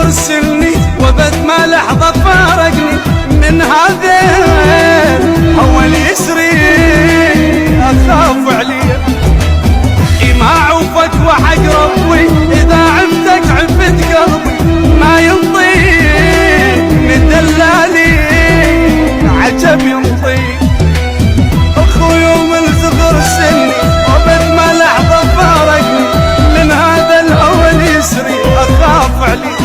يرسلني وبد ما لحظة فارقني من هذا هو اللي يسري أخاف عليه. ما عوفك وحق ربي إذا عفتك عفت قلبي ما ينطيك من دلالي عجب ينطيك. أخو يوم الزغر سني وبد ما لحظة فارقني من هذا الهوى اليسري أخاف عليك.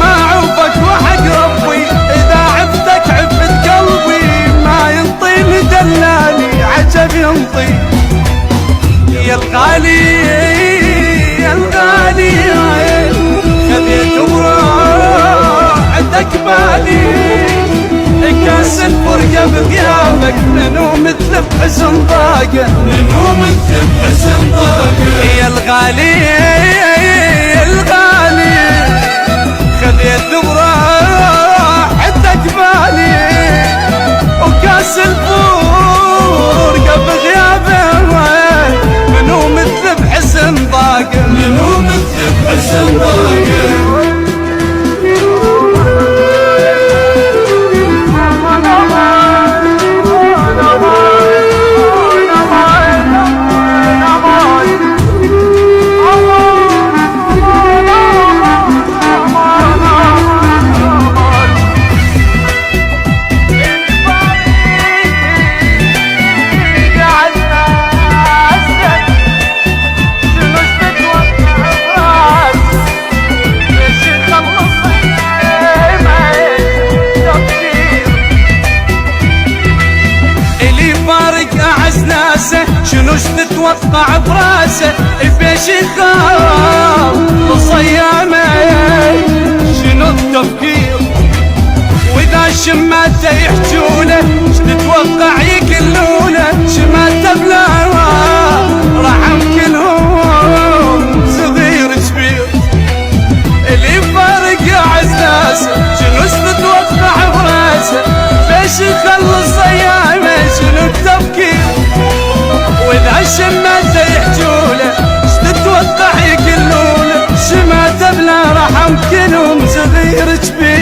ما عوفك وحق ربي إذا عفتك عفت قلبي ما ينطي من دلالي عجب ينطيك. يا الغالي يا الغالي خذيت وراعدك بالي كاس الفرقة بغيابك منو مثل بحزن ضاقة منو مثل بحزن ضاقة. يا الغالي يا الغالي خذيت وراعدك بالي وكاس الفرقة بغيابك منو مثل بحسن ضاقة منو مثل بحسن ضاقة. شنوش تتوقع براسه بيش يخاف بصيامه شنو التفكير واذا شماته يحجونه ش تتوقع يكلونه شماته بلا رحم كلهم صغير كبير. اللي فارق عزازه شنوش تتوقع براسه بيش يخلص صيامه شنو التفكير واذا شماته يحجوله ش تتوقع يكلونه شماته بلا رحم كلهم صغير كبير.